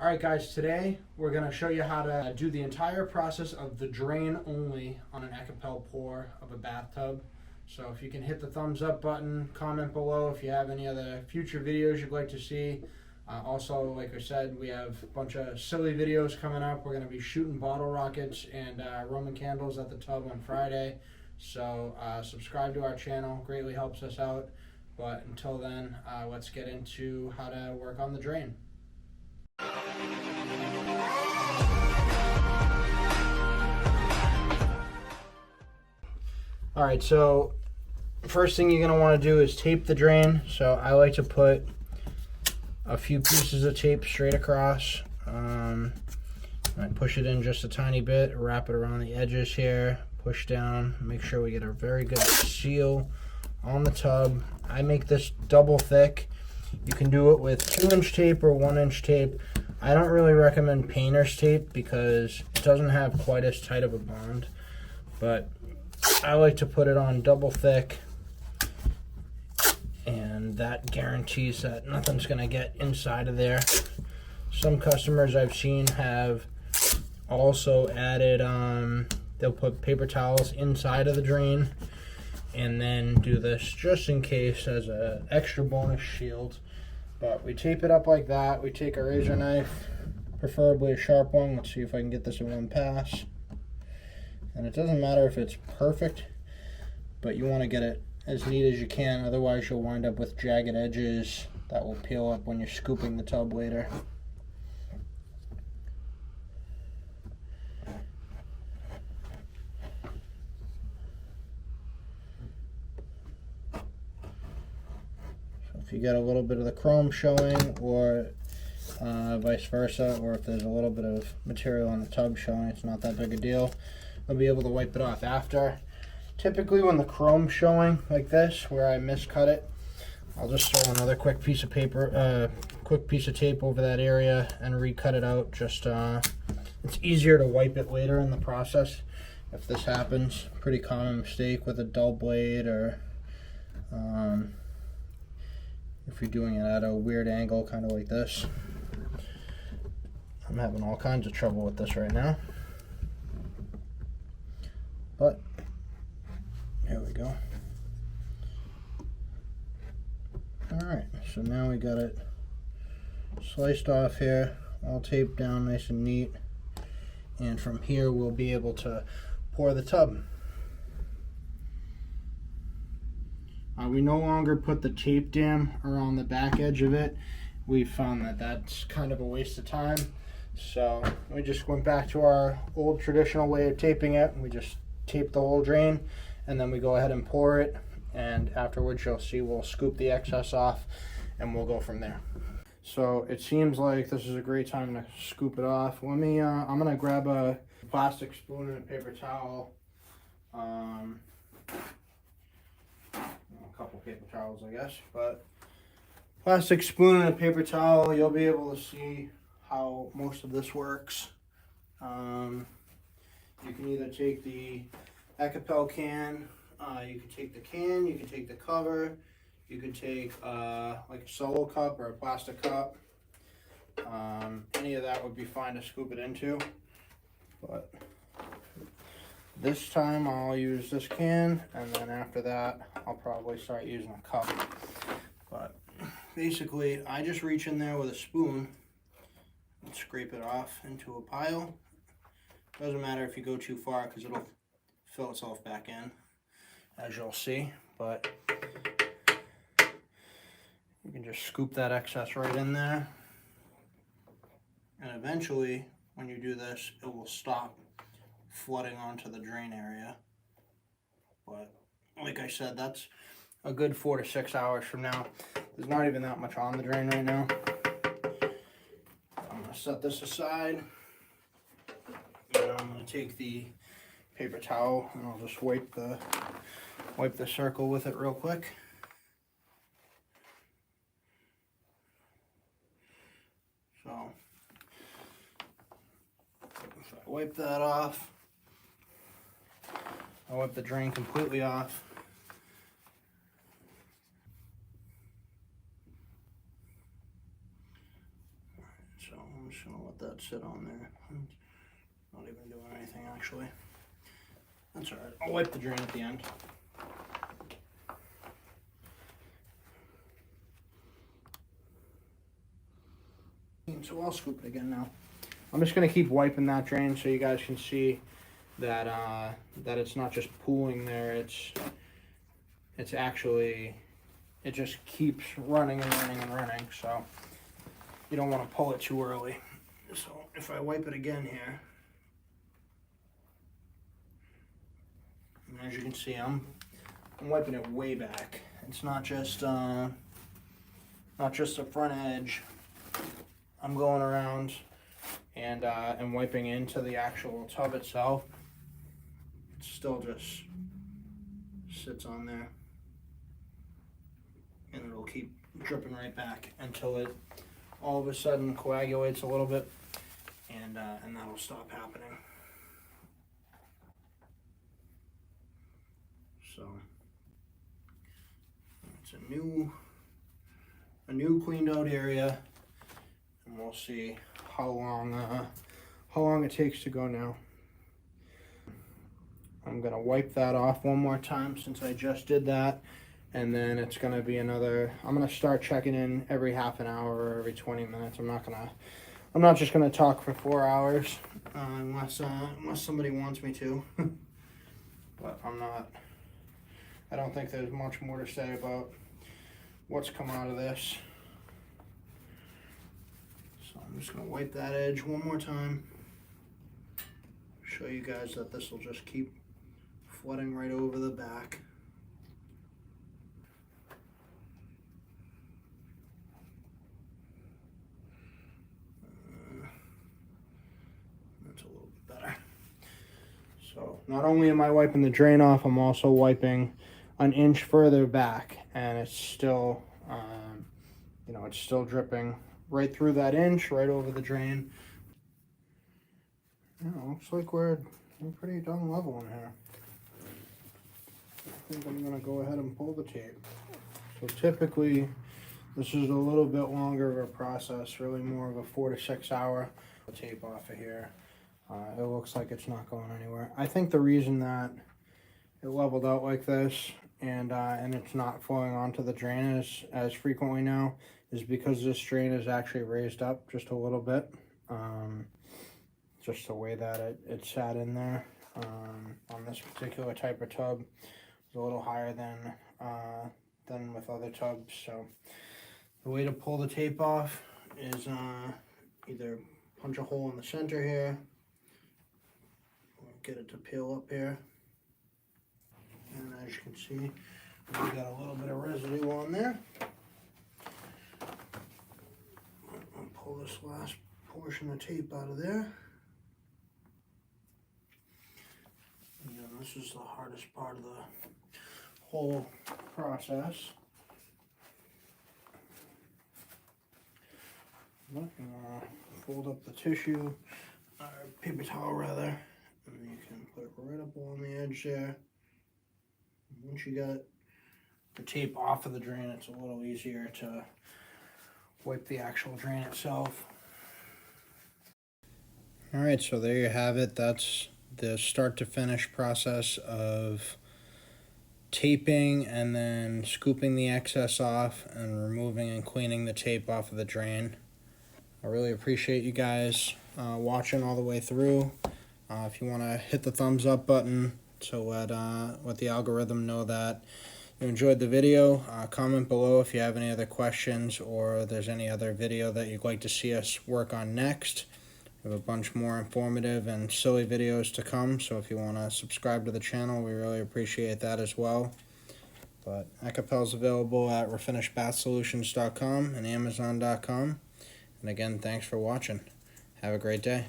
Alright guys, today we're going to show you how to do the entire process of the drain only on an Ekopel pour of a bathtub. So if you can hit the thumbs up button, comment below if you have any other future videos you'd like to see. Also, like I said, we have a bunch of silly videos coming up. We're going to be shooting bottle rockets and Roman candles at the tub on Friday. So subscribe to our channel, greatly helps us out. But until then, let's get into how to work on the drain. Alright, so first thing you're going to want to do is tape the drain. So I like to put a few pieces of tape straight across. I push it in just a tiny bit, wrap it around the edges here, push down, make sure we get a very good seal on the tub. I make this double thick. You can do it with 2-inch tape or 1-inch tape. I don't really recommend painter's tape because it doesn't have quite as tight of a bond, but I like to put it on double thick, and that guarantees that nothing's going to get inside of there. Some customers I've seen have also added, they'll put paper towels inside of the drain and then do this just in case as an extra bonus shield. But we tape it up like that. We take a razor knife, preferably a sharp one. Let's see if I can get this in one pass. And it doesn't matter if it's perfect, but you want to get it as neat as you can, otherwise you'll wind up with jagged edges that will peel up when you're scooping the tub later. So if you get a little bit of the chrome showing, or vice versa, or if there's a little bit of material on the tub showing, it's not that big a deal. I'll be able to wipe it off after. Typically when the chrome's showing like this, where I miscut it, I'll just throw another quick piece of paper, quick piece of tape over that area and recut it out. Just it's easier to wipe it later in the process if this happens. Pretty common mistake with a dull blade, or if you're doing it at a weird angle, kind of like this. I'm having all kinds of trouble with this right now, but here we go. Alright, so now we got it sliced off here, all taped down nice and neat, and from here we'll be able to pour the tub. We no longer put the tape dam around the back edge of it. We found that that's kind of a waste of time, so we just went back to our old traditional way of taping it. We just tape the whole drain, and then we go ahead and pour it, and afterwards you'll see we'll scoop the excess off and we'll go from there. So it seems like this is a great time to scoop it off. Let me I'm gonna grab a plastic spoon and a paper towel, a couple paper towels I guess, but plastic spoon and a paper towel, you'll be able to see how most of this works. You can either take the Ekopel can, you can take the can, you can take the cover, you can take like a solo cup or a plastic cup. Any of that would be fine to scoop it into, but this time I'll use this can, and then after that I'll probably start using a cup. But basically I just reach in there with a spoon and scrape it off into a pile. Doesn't matter if you go too far because it'll fill itself back in, as you'll see, but you can just scoop that excess right in there, and eventually when you do this it will stop flooding onto the drain area. But like I said, that's a good 4 to 6 hours from now. There's not even that much on the drain right now. I'm going to set this aside, and I'm going to take the paper towel and I'll just wipe the circle with it real quick. So I wipe that off. I wipe the drain completely off. Just gonna let that sit on there. Not even doing anything actually. That's alright. I'll wipe the drain at the end. So I'll scoop it again now. I'm just gonna keep wiping that drain so you guys can see that that it's not just pooling there. It's actually, it just keeps running and running and running. So you don't want to pull it too early. So if I wipe it again here, and as you can see, I'm wiping it way back. It's not just the front edge. I'm going around and wiping into the actual tub itself. It still just sits on there, and it'll keep dripping right back until it all of a sudden coagulates a little bit, and that'll stop happening. So it's a new cleaned out area, and we'll see how long it takes to go now. I'm gonna wipe that off one more time since I just did that, and then it's gonna be another. I'm gonna start checking in every half an hour or every 20 minutes. I'm not just gonna talk for 4 hours unless somebody wants me to. But I'm not. I don't think there's much more to say about what's come out of this. So I'm just gonna wipe that edge one more time. Show you guys that this will just keep flooding right over the back. That's a little bit better. So not only am I wiping the drain off, I'm also wiping an inch further back, and it's still, it's still dripping right through that inch, right over the drain. Looks like we're pretty done level in here. I think I'm gonna go ahead and pull the tape. So typically, this is a little bit longer of a process, really more of a 4 to 6 hour. Tape off of here. It looks like it's not going anywhere. I think the reason that it leveled out like this and it's not flowing onto the drain as frequently now is because this drain is actually raised up just a little bit. Just the way that it sat in there on this particular type of tub. It's a little higher than with other tubs. So the way to pull the tape off is either punch a hole in the center here, get it to peel up here, and as you can see, we got a little bit of residue on there. I'll pull this last portion of tape out of there. And this is the hardest part of the whole process. I'm gonna fold up the tissue, paper towel rather, and you can put it right up along the edge there. Once you got the tape off of the drain, it's a little easier to wipe the actual drain itself. Alright, so there you have it. That's the start to finish process of taping and then scooping the excess off and removing and cleaning the tape off of the drain. I really appreciate you guys watching all the way through. If you want to hit the thumbs up button to let the algorithm know that you enjoyed the video, comment below if you have any other questions or there's any other video that you'd like to see us work on next. We have a bunch more informative and silly videos to come, so if you want to subscribe to the channel, we really appreciate that as well. But Ekopel's available at refinishbathsolutions.com and amazon.com. And again, thanks for watching. Have a great day.